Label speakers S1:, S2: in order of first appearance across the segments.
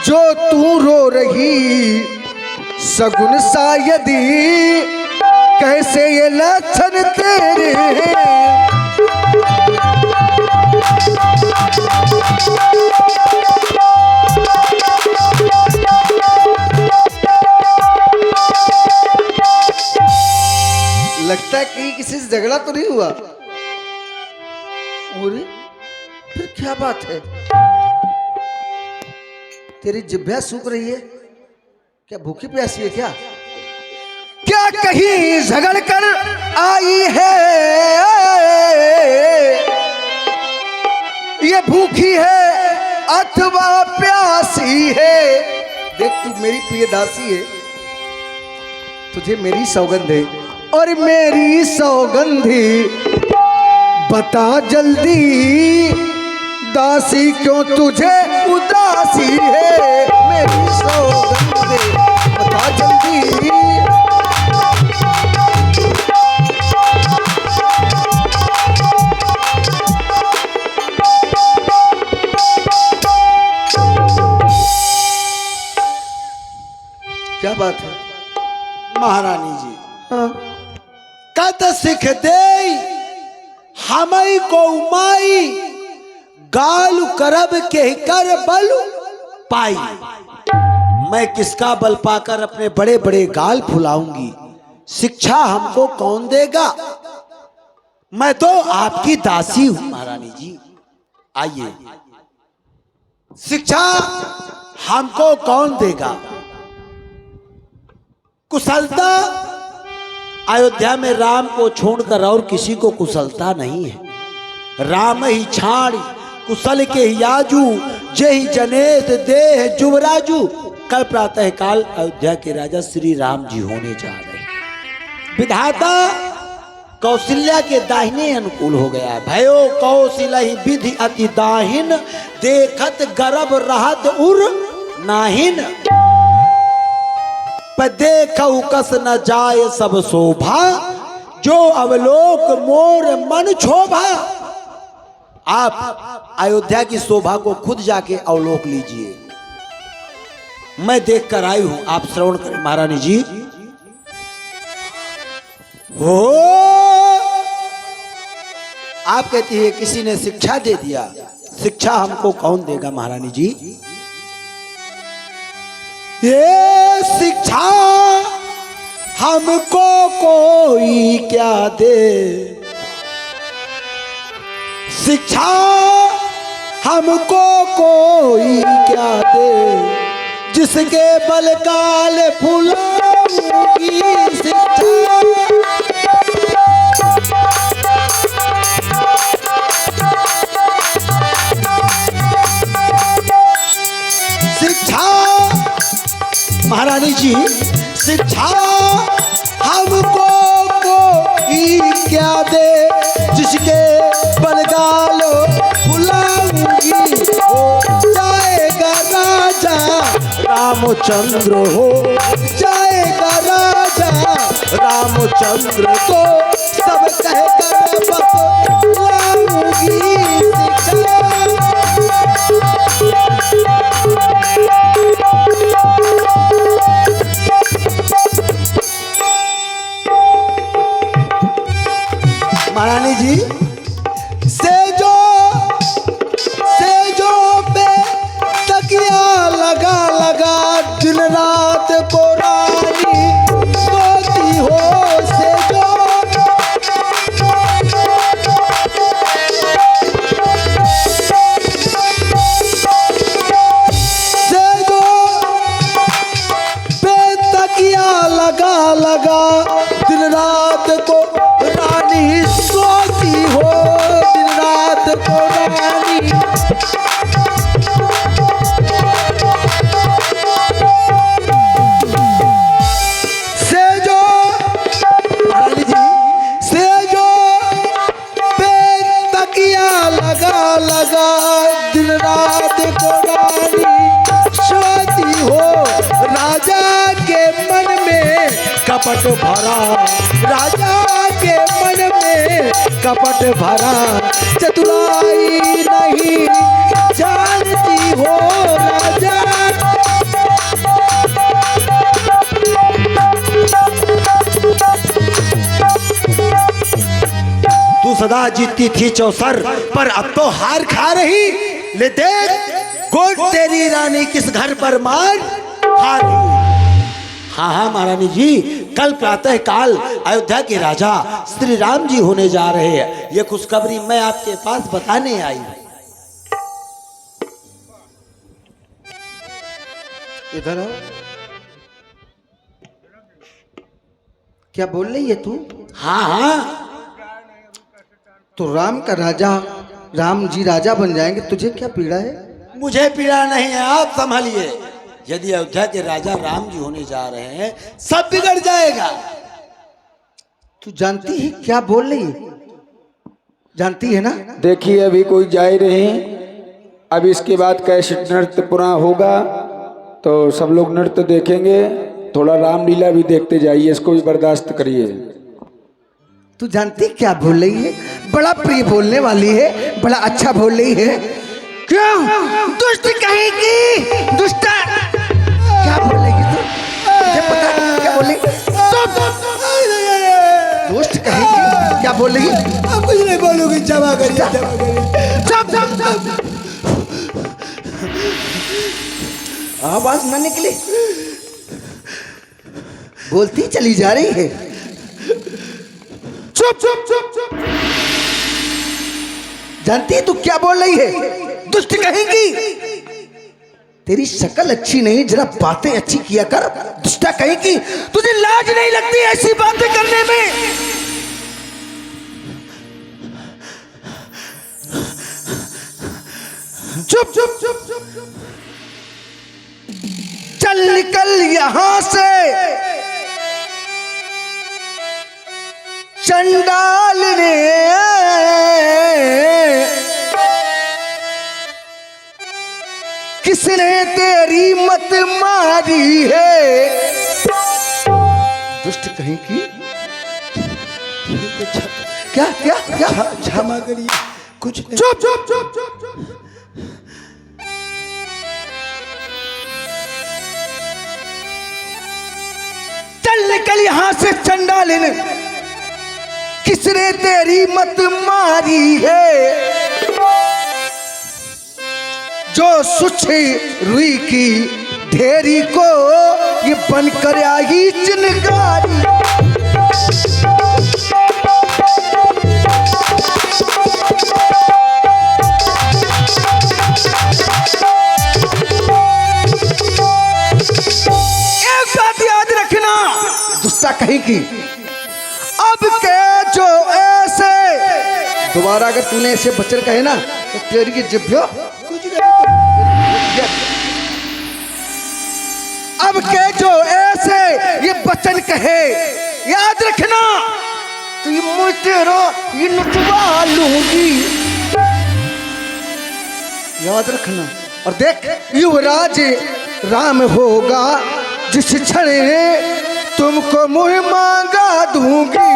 S1: जो तू रो रही सगुन शायदी, कैसे ये लक्षण तेरे हैं। लगता है कि किसी से झगड़ा तो नहीं हुआ। और फिर क्या बात है, तेरी जिह्वा सूख रही है क्या? भूखी प्यासी है क्या? क्या कहीं झगड़ कर आई है ये भूखी है अथवा प्यासी है? देख तू मेरी प्रिय दासी है, तुझे मेरी सौगंध है और मेरी सौगंधी, बता जल्दी दासी क्यों तुझे उदासी है? मेरी सौगंधी बता जल्दी। क्या बात है
S2: महारानी जी?
S1: हाँ।
S2: कत सिख दे हमई को माई, गाल करब के कर बल पाई। मैं किसका बल पाकर अपने बड़े बड़े गाल फुलाऊंगी? शिक्षा हमको कौन देगा? मैं तो आपकी दासी हूं महारानी जी। आइए, शिक्षा हमको कौन देगा? कुशलता, अयोध्या में राम को छोड़कर और किसी को कुशलता नहीं है। राम ही छाड़ कुशल के ही आजू, जय जनेत देह जुवराजू। कल प्रातः काल अयोध्या के राजा श्री राम जी होने जा रहे हैं। विधाता कौशल्या के दाहिने अनुकूल हो गया है। भयो कौशल विधि अति दाहिन, देखत गर्भ रहत उर नाहिन। पर देखऊ कस न जाए सब शोभा, जो अवलोक मोर मन क्षोभा। आप अयोध्या की शोभा को खुद जाके अवलोक लीजिए। मैं देख कर आई हूं, आप श्रवण करें महारानी जी। हो आप कहती है किसी ने शिक्षा दे दिया। शिक्षा हमको कौन देगा महारानी जी? ये शिक्षा हमको कोई क्या दे? शिक्षा हमको कोई क्या दे? जिसके बल काल फूलोगी शिक्षा। शिक्षा महारानी जी, शिक्षा हमको कोई क्या दे? जिसके बलगालो फुलाऊंगी हो जाएगा राजा रामचंद्र, हो जाएगा राजा रामचंद्र। तो सब कहकर बतलाऊंगी शिक्षा। महारानी जी, सेजो पे तकिया लगा लगा दिन रात को रानी सोती हो। सेजो पे तकिया लगा लगा दिन रात को रानी सोती हो। दिन रात को रानी सेजो रानी जी, सेजो पे तकिया लगा लगा दिन रात को रानी सोती हो। राजा के मन में कपट भरा, राजा के मन में कपट भरा। चतुराई नहीं जानती हो राजा सदा जीतती थी चौसर, पर अब तो हार खा रही। ले देख गोट तेरी रानी किस घर पर मार खा रही। हाँ हाँ महारानी जी, कल प्रातः काल अयोध्या के राजा श्री राम जी होने जा रहे हैं। ये खुशखबरी मैं आपके पास बताने आई हूँ।
S1: इधर आओ। क्या बोल रही है तू?
S2: हाँ हाँ,
S1: तो राम का राजा, राम जी राजा बन जाएंगे, तुझे क्या पीड़ा है?
S2: मुझे पीड़ा नहीं है, आप संभालिए। यदि अयोध्या के राजा राम जी होने जा रहे हैं, सब बिगड़ जाएगा।
S1: तू जानती है क्या बोल रही है? जानती है ना?
S3: देखिए अभी कोई जाए रहे, अब इसके बाद कैसे नृत्य पूरा होगा तो सब लोग नृत्य देखेंगे। थोड़ा रामलीला भी देखते जाइए, इसको भी बर्दाश्त करिए।
S1: तू जानती क्या बोल रही है? बड़ा प्रिय बोलने वाली है, बड़ा अच्छा बोल रही है। क्यों दुष्ट कहेगी? दुष्टा क्या बोलेगी तू? मुझे पता है क्या बोलेगी। दुष्ट कहेगी, क्या बोलेगी?
S2: अब कुछ नहीं बोलूंगी, क्षमा करिए, क्षमा करिए।
S1: चुप चुप चुप, आवाज ना निकले, बोलती चली जा रही है। चुप चुप चुप चुप। जानती है तू क्या बोल रही है? दुष्ट कहेगी। तेरी शक्ल अच्छी नहीं, जरा बातें अच्छी किया कर। दुष्टा कहेगी, तुझे लाज नहीं लगती ऐसी बातें करने में? चुप चुप चुप चुप, चल निकल यहां से चंडाल ने। किसने तेरी मत मारी है? दुष्ट कहीं की। क्या क्या क्या?
S2: क्षमा करिए, कुछ नहीं।
S1: चुप चुप चुप चुप चुप। चल निकल यहां से चंडालिन, किसने तेरी मत मारी है? जो सुछी रुई की ढेरी को ये बनकर आई चिनगारी। एक बात याद रखना, दुष्टा कहेगी, अब के जो ऐसे दोबारा अगर तूने ऐसे बचन कहे ना तो तेरी की जिभ्यो कुछ नहीं। अब के जो ऐसे ये बचन कहे, याद रखना तो ये मुझ तेरा ये नचवा लूंगी। याद रखना। और देख, युवराज राम होगा जिस क्षण तुमको मुँह मांगा दूंगी।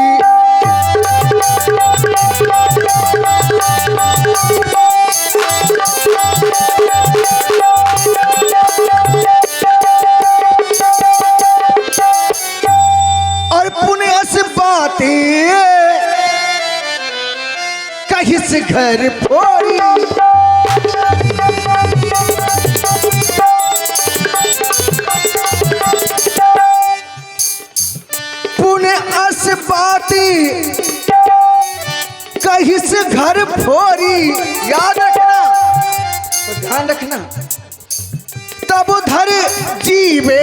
S1: और पुण्य से बातें कहीं से घर फोड़ी। पुण्य से बातें कहीं से घर फोड़ी। याद रखना, तो ध्यान रखना। तब उधर जीवे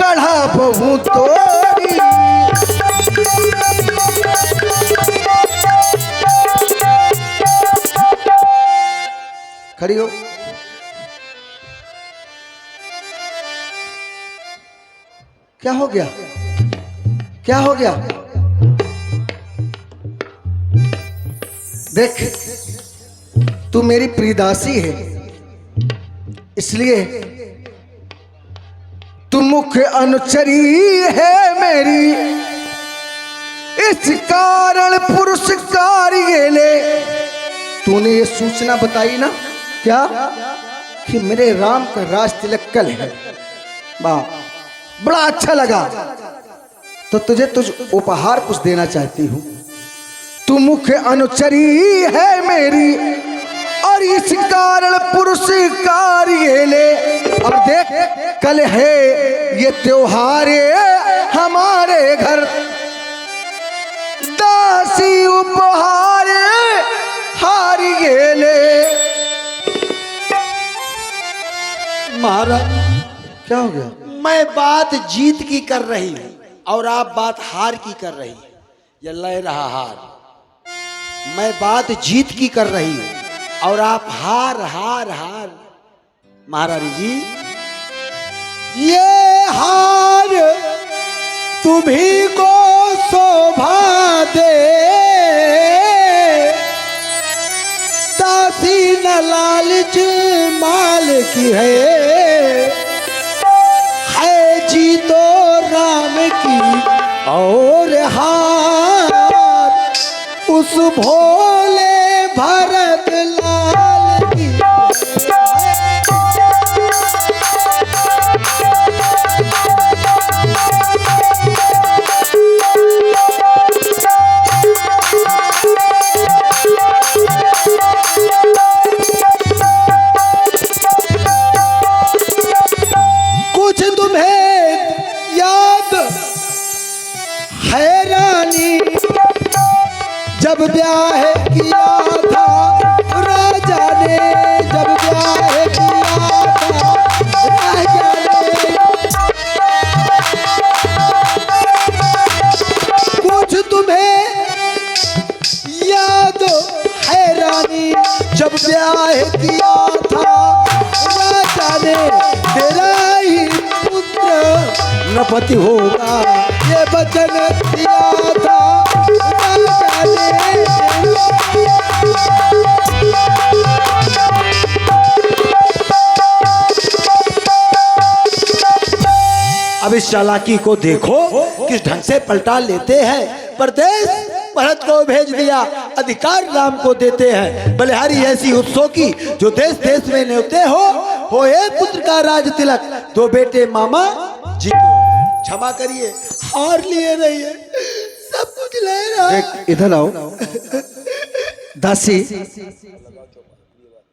S1: कढ़ा बहु तोरी। खड़ी हो। क्या हो गया? क्या हो गया? देख, तू मेरी प्रियदासी है, इसलिए तू मुख्य अनुचरी है मेरी। इस कारण पुरस्कार ये ले। तूने ये सूचना बताई ना, क्या कि मेरे राम का राज तिलक कल है। वाह, बड़ा अच्छा लगा। तो तुझे उपहार कुछ देना चाहती हूँ। तू मुख्य अनुचरी है मेरी और इस कारण पुरस्कार ये ले। अब देख कल है ये त्योहार हमारे घर, दासी उपहार हार ये ले।
S2: महाराज
S1: क्या हो गया?
S2: मैं बात जीत की कर रही हूं और आप बात हार की कर रही हैं। ये लय रहा हार। मैं बात जीत की कर रही हूं और आप हार हार हार। महारानी जी, ये हार तुम्ही को शोभा दे, दासी न लालच माल की है जी तो राम की और हार उस भोले भरत लाल की। कुछ तुम्हें याद है रानी, जब ब्याह किया था राजा ने, जब ब्याह किया था राजा ने। कुछ तुम्हें याद है रानी, जब ब्याह किया था राजा ने, तेरा ही पुत्र नपति होगा ये वचन दिया था राजा ने। अब इस चालाकी को देखो, किस ढंग से पलटा लेते हैं। प्रदेश भरत को भेज दिया, अधिकार राम को देते हैं। बलिहारी ऐसी उत्सव की जो देश देश में न्योते हो एक पुत्र का राज तिलक, दो बेटे मामा जी को क्षमा करिए, हार लिए रहिए, सब कुछ ले रहा।
S1: देख इधर आओ दासी,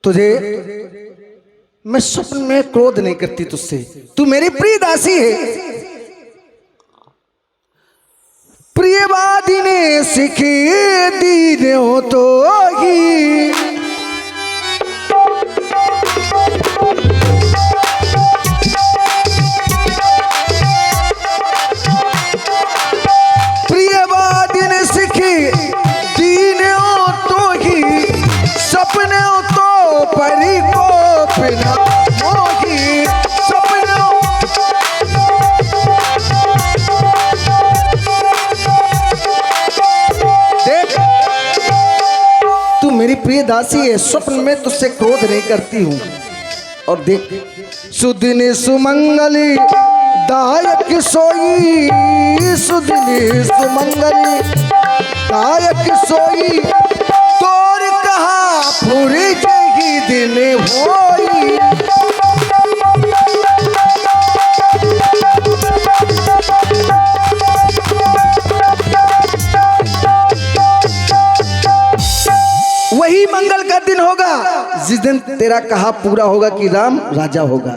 S1: तुझे मैं स्वप्न में क्रोध नहीं करती तुझसे, तू मेरी प्रिय दासी है। प्रियवादी ने सीखी दीने हो तो ही, प्रियवादी ने सीखी दीने हो तो ही, सपने हो तो परी को बिना मोही, सपने हो। देख तू मेरी प्रिय दासी है, स्वप्न में तुझसे क्रोध नहीं करती हूँ। और देख सुदिनी सुमंगली दायक सोई, सुदिनी सुमंगली दायक सोई, तोर कहा पूरी जगी दिन होई। वही मंगल का दिन होगा जिस दिन तेरा कहा पूरा होगा कि राम राजा होगा।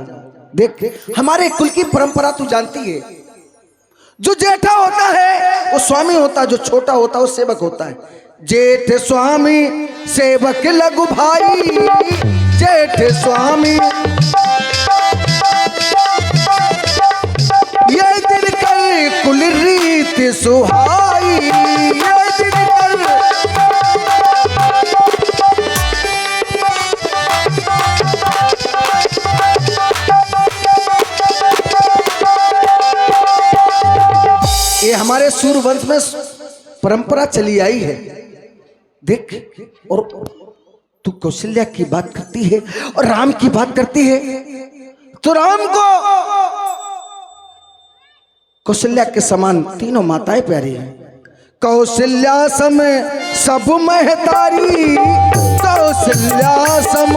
S1: देख हमारे कुल की परंपरा तू जानती है, जो जेठा होता है वो स्वामी होता है, जो छोटा होता है वो सेवक होता है। जेठ स्वामी सेवक लघु भाई, जेठ स्वामी ये दिन कर कुल रीत सुहाई, ये दिन कर। ये हमारे सूर्यवंश में परंपरा चली आई है। देख और तू कौशल्या की बात करती है और राम की बात करती है, तो राम को कौशल्या के समान तीनों माताएं प्यारी हैं। कौशल्या सम सब महतारी, कौशल्या सम,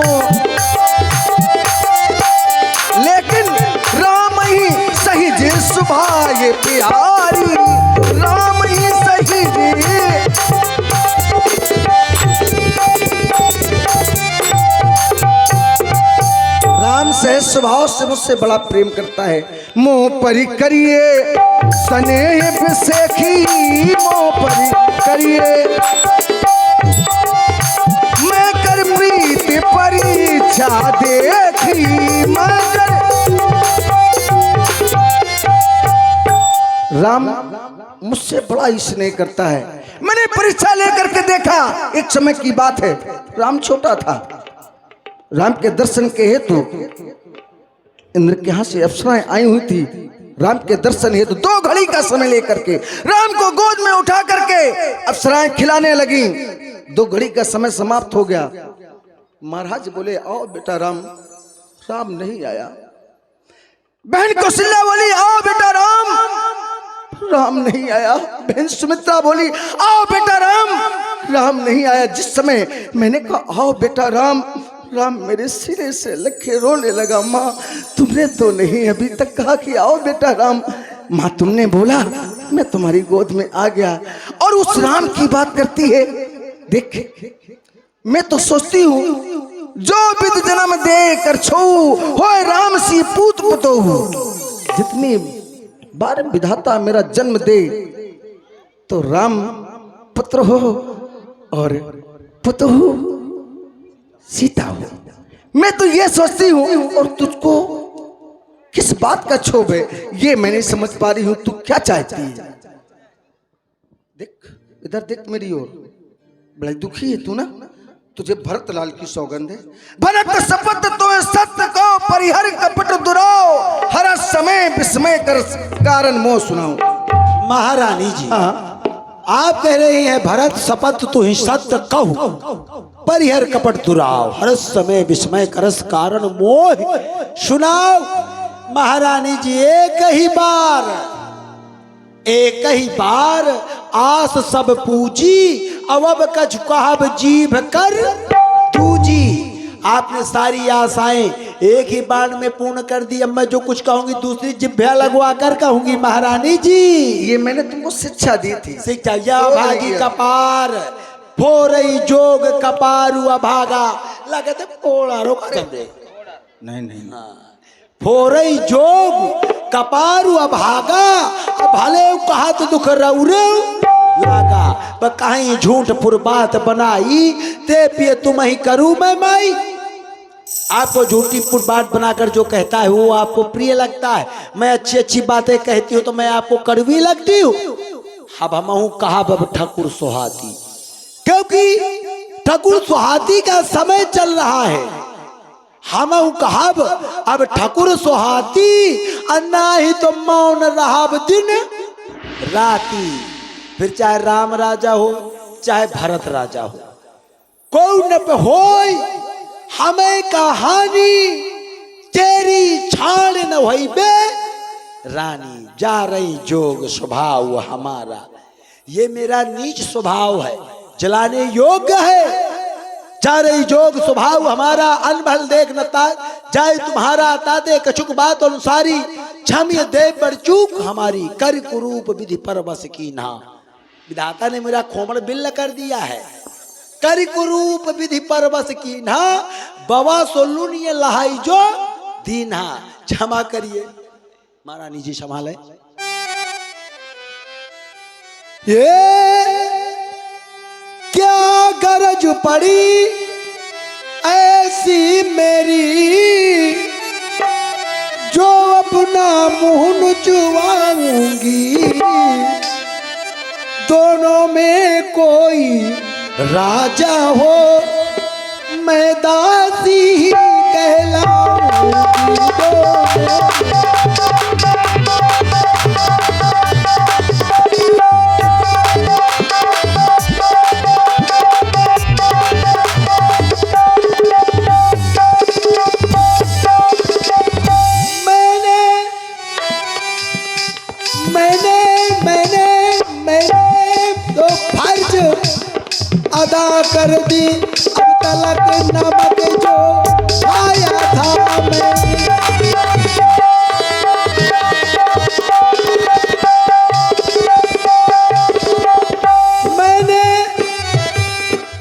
S1: लेकिन राम ही सही जी सुभाए प्यारी, राम ही सही जी। स्वभाव से मुझसे बड़ा प्रेम करता है। मोह परी करिए स्नेह बिसेखी, मोह परी करिए मैं कर प्रीति परीक्षा देखी, मैं कर। राम मुझसे बड़ा स्नेह करता है। मैंने परीक्षा लेकर के देखा। एक समय की बात है, राम छोटा था। राम के दर्शन के हेतु इंद्र के यहाँ से अप्सराएं आई हुई थी। राम के दर्शन हेतु 2 घड़ी का समय लेकर के राम को गोद में उठा करके अप्सराएं खिलाने लगी। 2 घड़ी का समय समाप्त हो गया। महाराज बोले आओ बेटा राम। राम नहीं आया। बहन कौशल्या बोली आओ बेटा राम। राम नहीं आया। बहन सुमित्रा बोली आओ बेटा राम। राम नहीं आया। जिस समय मैंने कहा आओ बेटा राम, राम मेरे सिरे से लखे रोने लगा। माँ तुमने तो नहीं अभी तक कहा कि आओ बेटा राम। माँ तुमने बोला मैं तुम्हारी गोद में आ गया। और उस राम की बात करती है। देख मैं तो सोचती हूँ जो विद जन्म दे कर छो हो राम सी पूत पुतोहु। जितनी बार विधाता मेरा जन्म दे तो राम पुत्र हो और पुतोहु सीता हो। मैं तो ये सोचती हूँ और तुझको किस बात का क्षोभ है ये मैं नहीं समझ पा रही हूँ। तू क्या चाहती है? देख इधर देख मेरी ओर। बड़ा दुखी है तू ना। तुझे भरत लाल की सौगंध है। भरत शपथ तो सत्य को परिहर कपट दुराओ, हर समय विस्मय कर कारण मोह सुनाओ।
S2: महारानी जी आप कह रही हैं भरत शपथ तू ही सत्य कहू, परिहर कपट दुराओ, हर समय विस्मय करस कारण मोह सुनाओ। महारानी जी एक ही बार आस सब पूजी, अवब कछ कहब जीभ कर दूजी। आपने सारी आशाएं एक ही बार में पूर्ण कर दी। अब मैं जो कुछ कहूंगी दूसरी जिभ्या लगवा कर कहूंगी। महारानी जी
S1: ये मैंने तुमको शिक्षा दी थी।
S2: शिक्षा या भागी कपार फोरई जोग कपारु अभागा लगते पोड़ारो दे
S1: नहीं
S2: फोरई जोग कपारु अभागा। भले कहा तो दुख रौरे लागा, कहीं झूठ पुरबात बनाई ते पिए तुम ही करूं मैं माई। आपको झूठी पुरबात बनाकर जो कहता है वो आपको प्रिय लगता है। मैं अच्छी अच्छी बातें कहती हूँ तो मैं आपको कड़वी लगती हूँ। अब हम कहा बब ठाकुर सुहाती, क्योंकि ठाकुर सुहाती का समय चल रहा है। हम कहब अब ठाकुर सुहाती, अन्ना ही तो मौन रहाब दिन राती। फिर चाहे राम राजा हो चाहे भरत राजा हो, कौन पे होय हमें कहानी तेरी छाड़ न होई बे रानी। जा रही जोग स्वभाव हमारा, ये मेरा नीच स्वभाव है, जलाने योग्य है। जा रही जोग स्वभाव हमारा, अनभल देख न जाए तुम्हारा। ताते कछुक बात अनुसारी, क्षम्य दे पर चूक हमारी। कर कुरूप विधि पर बस की ना। विधाता ने मेरा खोमड़ बिल्ल कर दिया है। कर कुरूप विधि पर बस की ना, बवा सोलून ये लहाई जो दीना। क्षमा करिए महारानी जी, संभाले। ये क्या गरज पड़ी ऐसी मेरी, जो अपना मुंह नुचवाऊंगी। दोनों में कोई राजा हो, मैं दासी ही कहलाऊंगी। अदा कर दी अब तलक नमक जो आया था मैंने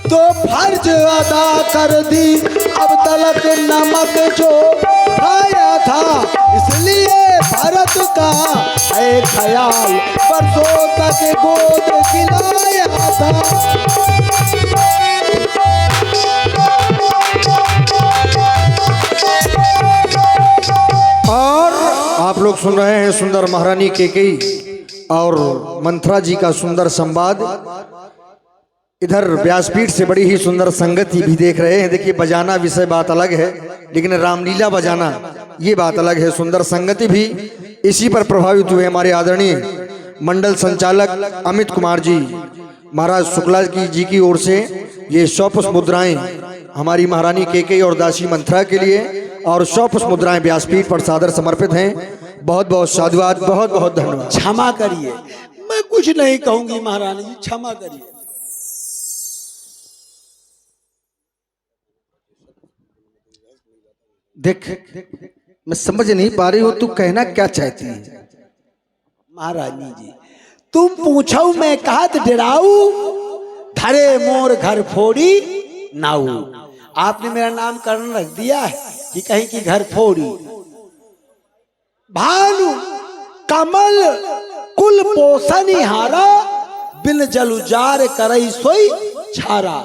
S2: तो फर्ज अदा कर दी अब तलक नमक जो आया था, इसलिए भरत का है ख्याल, बरसों तक गोद खिलाया था।
S1: और आप लोग सुन रहे हैं सुंदर महारानी केकई और मंथरा जी का सुंदर संवाद। इधर व्यासपीठ से बड़ी ही सुंदर संगति भी देख रहे हैं। देखिए, बजाना विषय बात अलग है, लेकिन रामलीला बजाना ये बात अलग है। सुंदर संगति भी इसी पर प्रभावित हुए हमारे आदरणीय मंडल संचालक अमित कुमार जी महाराज शुक्ला जी की ओर से ये 100 पुष्प मुद्राएं हमारी महारानी केकई और दासी मंथरा के लिए और 100 पुष्प मुद्राएं व्यासपीठ पर सादर समर्पित हैं। बहुत बहुत साधुवाद, बहुत बहुत धन्यवाद।
S2: क्षमा करिए, मैं कुछ नहीं कहूंगी महारानी जी, क्षमा करिए।
S1: देख, मैं समझ नहीं पा रही हूँ तू कहना क्या चाहती है।
S2: महारानी जी, तुम पूछो मैं कहत डराऊ, धरे मोर घर फोड़ी नाऊ। आपने मेरा नामकरण रख दिया है कि कहीं की घर फोड़ी। भानु कमल कुल पोषण हारा, बिन जल उजार करई सोई छारा।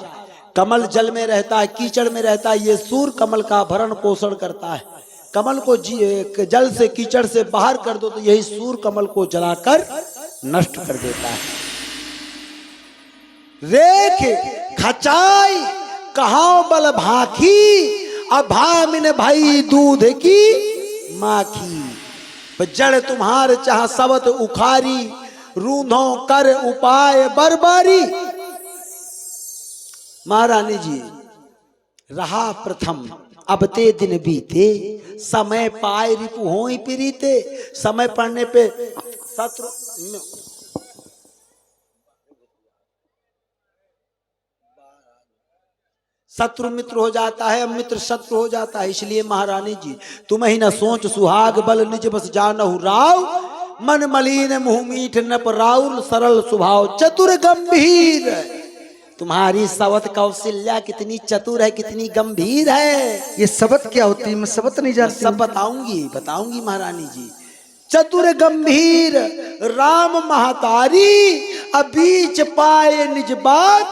S2: कमल जल में रहता है, कीचड़ में रहता है, ये सूर्य कमल का भरण पोषण करता है। कमल को जल से कीचड़ से बाहर कर दो तो यही सूर्य कमल को जलाकर नष्ट कर देता है। रेख खचाई कहां बल भाखी, अभामिन भाई दूध की माखी। जड़ तुम्हार चाह सबत उखारी, रूंधो कर उपाय बरबारी। महारानी जी, रहा प्रथम अब ते दिन बीते, समय पाए रिपु होई प्रीते। समय पड़ने पे शत्रु मित्र हो जाता है, मित्र शत्रु हो जाता है। इसलिए महारानी जी, तुम ही न सोच सुहाग बल निज बस जानहु राव, मन मलिन मुँह मीठ नप राउर सरल स्वभाव चतुर गंभीर। तुम्हारी सवत कौशल्या कितनी चतुर है, कितनी गंभीर है।
S1: ये सबत क्या होती है? मैं सबत नहीं जानती।
S2: सब बताऊंगी महारानी जी। चतुर गंभीर राम महतारी, अबीच पाए निज बात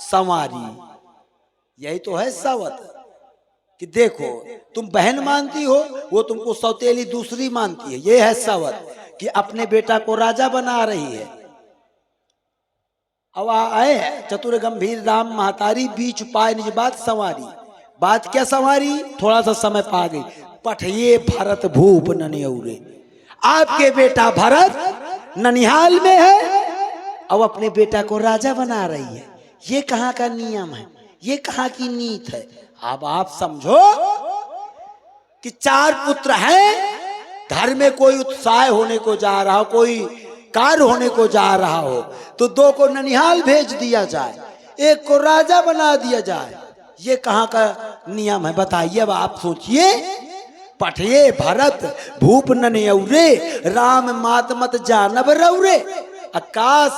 S2: संवारी। यही तो है सवत कि देखो, तुम बहन मानती हो, वो तुमको सौतेली दूसरी मानती है। ये है सवत कि अपने बेटा को राजा बना रही है। अब आए चतुर गंभीर राम महतारी, बीच पाए निज बात संवारी। बात क्या संवारी? थोड़ा सा समय पा गई। पठिए भरत भूप ननियौरे, आपके बेटा भरत ननिहाल में है, अब अपने बेटा को राजा बना रही है। ये कहाँ का नियम है, ये कहाँ की नीत है? अब आप समझो कि 4 पुत्र हैं, घर में कोई उत्साह होने को जा रहा हो, कोई कार्य होने को जा रहा हो, तो 2 को ननिहाल भेज दिया जाए, 1 को राजा बना दिया जाए। ये कहाँ का नियम है बताइए? अब आप सोचिए। पठिए भरत भूप ननियौरे, राम मात मत जानब रौरे। आकाश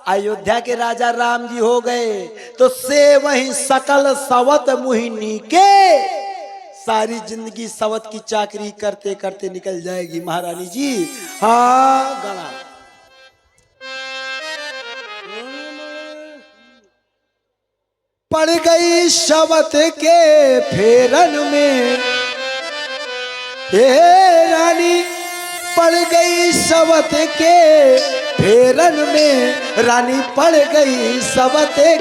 S2: अयोध्या के राजा राम जी हो गए तो से वही सकल सवत मुहिनी के, सारी जिंदगी सवत की चाकरी करते करते निकल जाएगी महारानी जी। हाँ गणा पड़ गई शवत के फेरन में, हे रानी पड़ गई शवत के फेरन में, रानी पड़ गई शवत के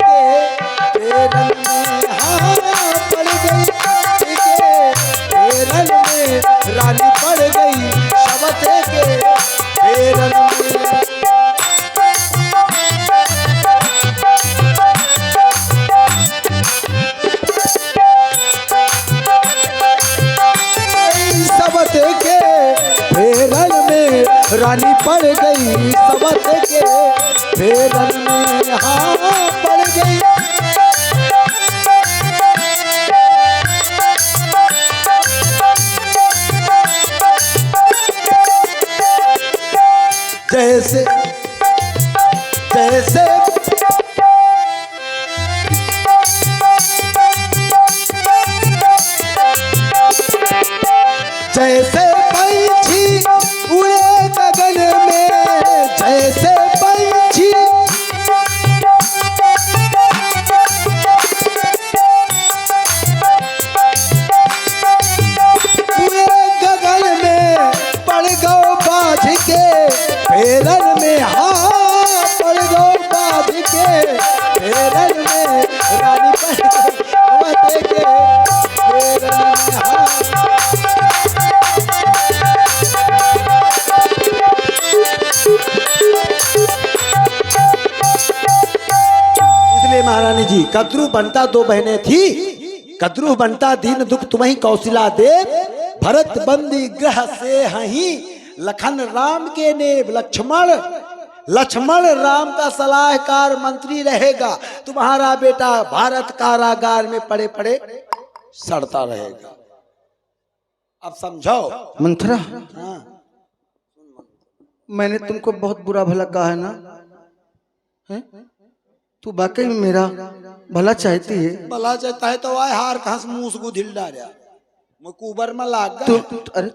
S2: फेरन में। हाँ पड़ गई के फेरन में, रानी पड़ गई शवत के फेरन में। सबत के फेरन में, रानी पड़ गई सबत के फेरन में। हाँ पड़ गई। जैसे जैसे जैसे जैसे पंछी उड़े गगन में, जैसे पंछी उड़े गगन में, पड़ गो बाज के पेरन में, हाँ पड़ गो बाज के पेरन में, रानी पड़ गई के पेरन में, हाँ। इसलिए महारानी जी कद्रु बनता दो बहनें थी, कद्रु बनता दीन दुख तुम्हीं कौशिला देव, भरत बंदी ग्रह से हही लखन राम के नेब, लक्ष्मण लक्ष्मण राम का सलाहकार मंत्री रहेगा, तुम्हारा बेटा भारत कारागार में पड़े पड़े सड़ता रहेगा। अब समझो
S1: मंथरा,
S2: हाँ।
S1: मैंने तुमको बहुत बुरा भला कहा है ना? है? तू वाकई में मेरा भला चाहती है?
S2: भला चाहता है तो आए हार घास मूस को ढिल डालिया कुबर में लाग
S1: तू अरे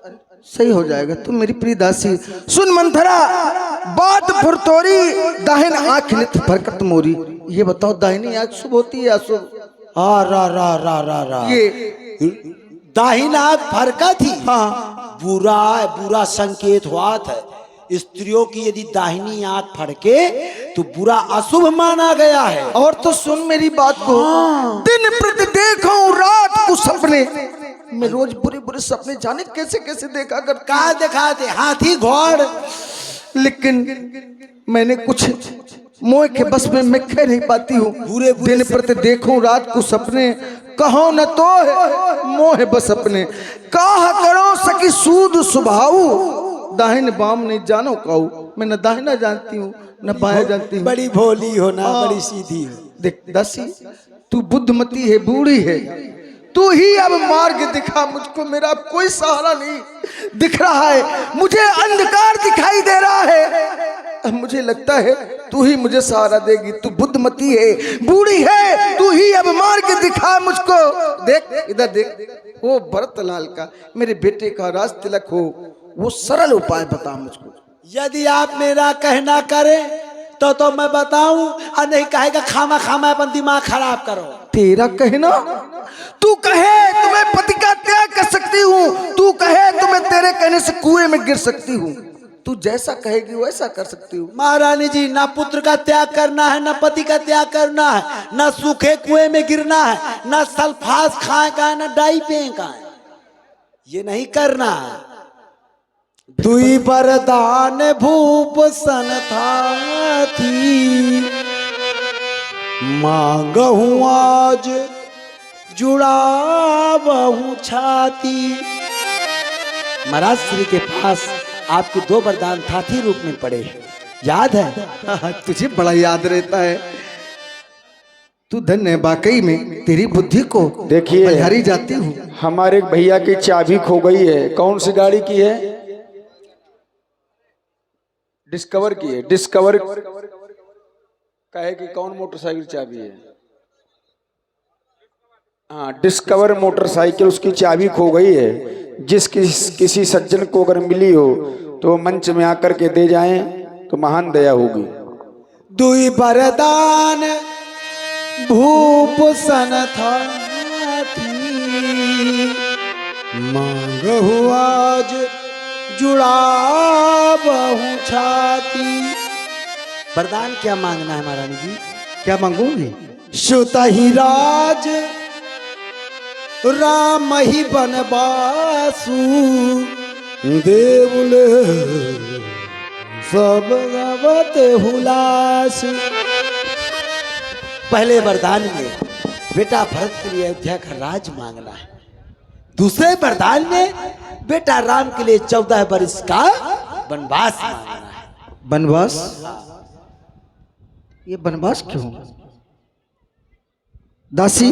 S1: सही हो जाएगा, तू मेरी प्रिय दासी। सुन मंथरा, बात फुरतोरी दाहिन आंख नित फरकत मोरी। ये बताओ दाहिनी आंख शुभ होती है या अशुभ?
S2: रा रा रा रा रा
S1: ये
S2: दाहिनी आंख फरका थी,
S1: हाँ
S2: बुरा संकेत हुआ था। स्त्रियों की यदि दाहिनी आंख फड़के तो बुरा अशुभ माना गया है।
S1: और तो सुन मेरी बात को, दिन प्रति देखूं रात को सपने, मैं रोज बुरे बुरे सपने जाने कैसे कैसे देखा कर।
S2: कहा दिखाते हाथी घोड़,
S1: लेकिन मैंने कुछ मोह के बस में मैं कह नहीं पाती हूँ। दिन प्रति देखूं रात को सपने, कहो न तो है मोह बस अपने, काह करो सकी सूद सुभाऊ, दाहिन बाम नहीं जानो काऊ। मैं न दाहिना जानती हूँ न बाया जानती हूँ।
S2: बड़ी भोली हो ना, बड़ी सीधी हो।
S1: देख दासी, तू बुद्धमती है, बूढ़ी है, तू ही अब मार्ग दिखा मुझको। मेरा कोई सहारा नहीं दिख रहा है, मुझे अंधकार दिखाई दे रहा है। मुझे लगता है तू ही मुझे सहारा देगी। तू बुद्धमती है, बूढ़ी है, तू ही अब मार्ग दिखा मुझको। देख इधर देख, वो भरतलाल का, मेरे बेटे का राज तिलक हो, वो सरल उपाय बता मुझको।
S2: यदि आप मेरा कहना करें तो मैं बताऊं, और नहीं कहेगा खामा खामा अपन दिमाग खराब करो।
S1: तेरा कहना, तू कहे तो मैं पति का त्याग कर सकती हूँ, तू कहे तो मैं तेरे कहने से कुएं में गिर सकती हूँ, तू जैसा कहेगी वैसा कर सकती हूँ।
S2: महारानी जी, ना पुत्र का त्याग करना है, ना पति का त्याग करना है, ना सूखे कुएं में गिरना है, ना सल्फास खाए का है, ना डाई पे का है, ये नहीं करना है। दुई बरदान भूप सन था थी, मांगहूं आज जुड़ावहूं छाती। महाराज श्री के पास आपके दो वरदान थाथी रूप में पड़े हैं, याद है?
S1: तुझे बड़ा याद रहता है। तू धन्य, वाकई में तेरी बुद्धि को
S3: देखिए,
S1: बलिहारी जाती हूँ।
S3: हमारे एक भैया की चाबी खो गई है। कौन सी गाड़ी की है? डिस्कवर की है। डिस्कवर कहे कि कौन मोटरसाइकिल चाबी है? हाँ, डिस्कवर मोटरसाइकिल, उसकी चाबी खो गई है। किसी सज्जन को अगर मिली हो तो मंच में आकर के दे जाएं तो महान दया होगी।
S2: दुई बरदान भूप सन था थी, मांगहूं आज जुड़ावहूं छाती। वरदान क्या मांगना है महारानी जी?
S1: क्या मांगूंगी?
S2: सुत ही राज राम ही बनवासु, देवुल सब गवत हुलास। पहले वरदान में बेटा भरत के लिए अयोध्या का राज मांगना है। दूसरे वरदान में बेटा राम के लिए 14 वर्ष का वनवास मांगना है।
S1: वनवास? ये वनवास क्यों? दासी,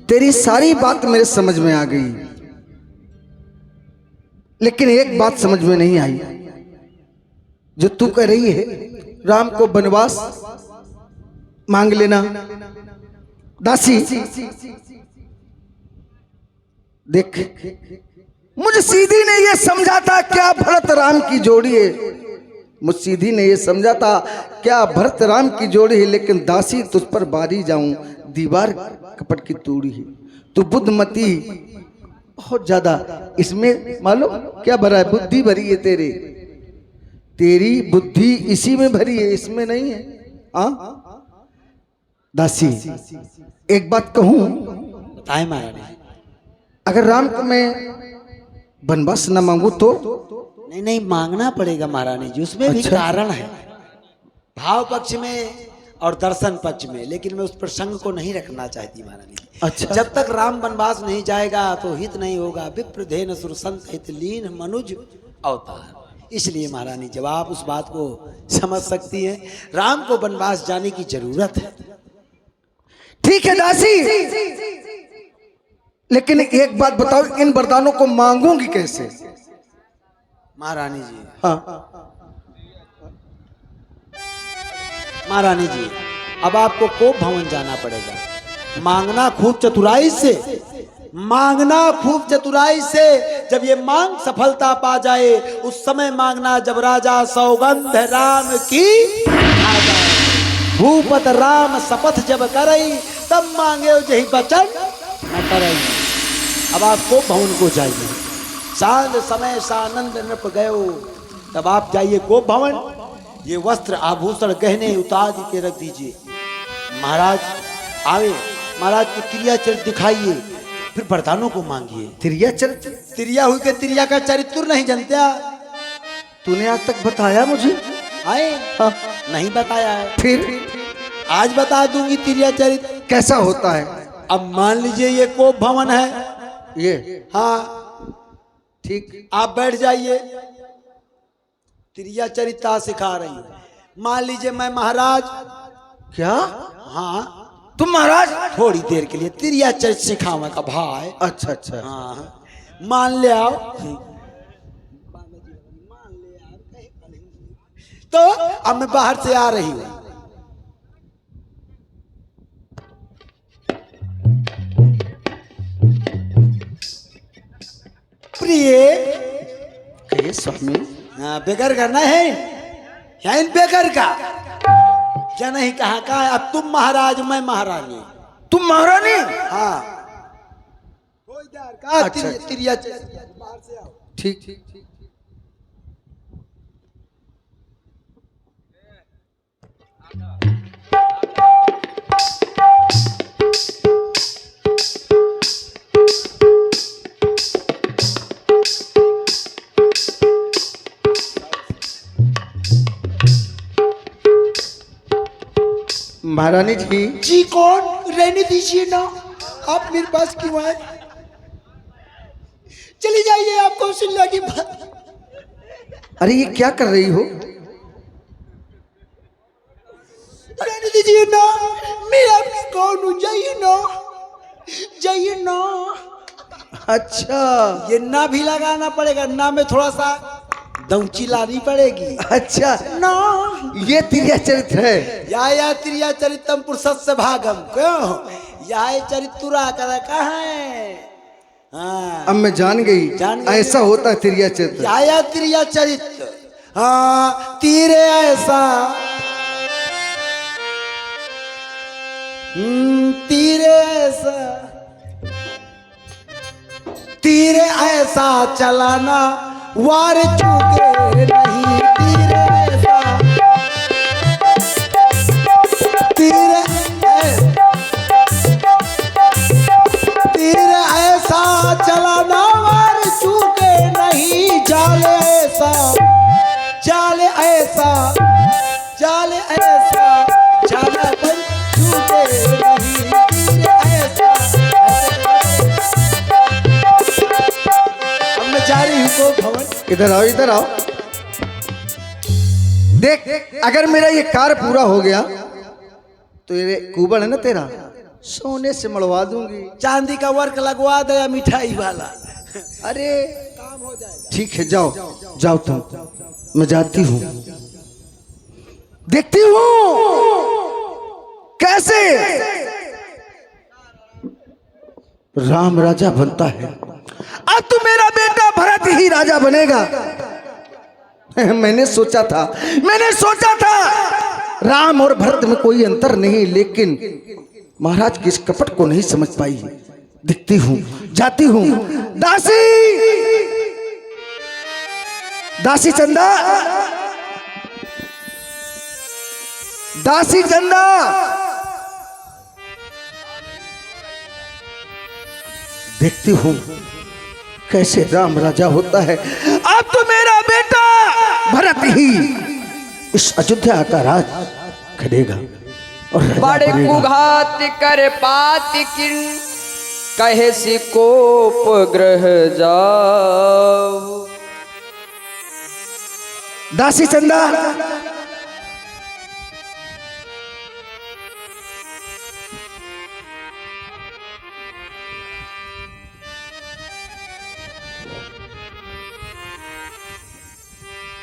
S1: तेरी सारी बात मेरे समझ में आ गई, लेकिन एक बात समझ में नहीं आई। जो तू कह रही है राम को वनवास मांग लेना, दासी देख, मुझे सीधी ने ये समझा था क्या भरत राम की जोड़ी है, मुझ सीधी ने ये समझा था क्या भरत राम की जोड़ी है, लेकिन दासी तुझ पर बारी जाऊं दीवार कपट की तूड़ी है। तू बुद्धमती बहुत ज्यादा, इसमें मालूम क्या भरा है, बुद्धि भरी है तेरी, तेरी बुद्धि इसी में भरी है, इसमें नहीं है। हाँ दासी एक बात कहूं,
S2: बताए महारानी।
S1: अगर राम को मैं वनवास न मांगू तो?
S2: नहीं नहीं, मांगना पड़ेगा महारानी जी, उसमें भी कारण है, भाव पक्ष में और दर्शन पक्ष में, लेकिन मैं उस प्रसंग को नहीं रखना चाहती महारानी जी।
S1: अच्छा।
S2: जब तक राम वनवास नहीं जाएगा तो हित नहीं होगा, विप्रधेन सुरसंत हित लीन मनुज अवतार। इसलिए महारानी जब आप उस बात को समझ सकती हैं, राम को वनवास जाने की जरूरत है।
S1: ठीक है दासी, लेकिन एक बात बताओ, इन वरदानों को मांगूंगी कैसे?
S2: महारानी जी,
S1: हाँ
S2: महारानी जी, अब आपको कोप भवन जाना पड़ेगा, मांगना खूब चतुराई से, मांगना खूब चतुराई से। जब ये मांग सफलता पा जाए उस समय मांगना, जब राजा सौगंध राम की आ जाए, भूपत राम शपथ जब करई, तब मांगे यही वचन न करई। अब आप कोप भवन को जाइए, सांझ समय सानंद नृप गयो, तब आप जाइए कोप भवन, ये वस्त्र आभूषण गहने उतार के रख दीजिए। महाराज आवे, महाराज को त्रिया चरित्र दिखाइए, फिर वरदानों को मांगिए।
S1: त्रिया चरित्र?
S2: त्रिया हुई के त्रिया का चरित्र नहीं जानते?
S1: तूने आज तक बताया मुझे?
S2: आए
S1: हाँ।
S2: नहीं बताया है,
S1: फिर
S2: आज बता दूंगी त्रिया चरित्र
S1: कैसा होता है।
S2: अब मान लीजिए ये कोप भवन है,
S1: ये
S2: हाँ
S1: ठीक,
S2: आप बैठ जाइए, त्रिया चरित्र सिखा रही हूँ। मान लीजिए मैं महाराज,
S1: क्या?
S2: हाँ
S1: तुम महाराज?
S2: थोड़ी देर के लिए त्रिया चरित्र सिखावा का भाई।
S1: अच्छा अच्छा।
S2: हाँ मान ले आओ, तो अब मैं बाहर से आ रही हूँ। प्रिय
S1: कहिए स्वामी।
S2: हाँ, बेगर करना है या इन बेगर का क्या नहीं कहा का? अब तुम महाराज मैं महारानी।
S1: तुम महारानी?
S2: हाँ
S1: अच्छा।
S2: त्रिया
S1: ठीक ठीक। महारानी जी
S2: कौन? रहने दीजिए ना, आप मेरे पास क्यों आए? चली जाइए, आप कौशल्या की बात।
S1: अरे ये क्या कर रही हो?
S2: रहने दीजिए ना, मैं आपकी कौन हूँ? जाइए ना, जाइए ना।
S1: अच्छा
S2: ये ना भी लगाना पड़ेगा, ना में थोड़ा सा दौची लानी पड़ेगी।
S1: अच्छा
S2: ना
S1: ये त्रिया चरित्र है।
S2: या त्रिया चरितम पुरुषस्य भागम, क्यों या चरित्रा कर कहाँ है? हाँ
S1: अब मैं जान गई, ऐसा होता है त्रिया चरित्र।
S2: या त्रिया चरित्र, हाँ तीरे ऐसा, तीरे ऐसा, तीरे ऐसा चलाना वार चुके नहीं, तीरे ऐसा, तीरे तीरे ऐसा चलाना वार चुके नहीं, जाल ऐसा, जाल ऐसा, जाल ऐसा, जाल बन चुके नहीं, तीरे ऐसा। अब मैं जा रही हूँ को भवन।
S1: इधर आओ, इधर आओ। देख अगर मेरा ये कार्य पूरा हो गया तो ये कुबड़ है ना तेरा, सोने से मड़वा दूंगी,
S2: चांदी का वर्क लगवा दे मिठाई वाला।
S1: अरे ठीक है, जाओ जाओ तुम, मैं जाती हूँ, देखती हूँ कैसे राम राजा बनता है। अब तो मेरा बेटा भरत ही राजा बनेगा। मैंने सोचा था राम और भरत में कोई अंतर नहीं, लेकिन महाराज किस कपट को नहीं समझ पाई। दिखती हूं, जाती हूं। दासी चंदा, दासी चंदा, देखती हूं कैसे राम राजा होता है। अब तो मेरा बेटा भरत ही इस अयोध्या का राज करेगा और राजा
S4: बड़े
S1: बनेगा।
S4: कुघात कर पात किन कहे से कोप ग्रह जाओ।
S1: दासी चंदा,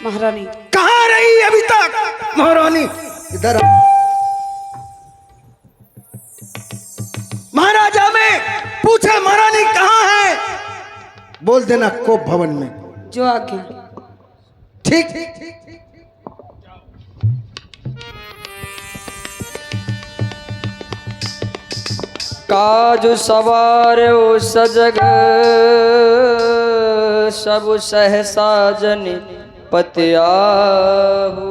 S4: महारानी
S1: कहाँ रही अभी तक? महारानी इधर आ। महाराजा में पूछे महारानी कहाँ है? बोल देना कोप भवन में।
S4: जो आज्ञा।
S1: ठीक।
S4: काज सवार सजग सब सहसा जन पत्याहु।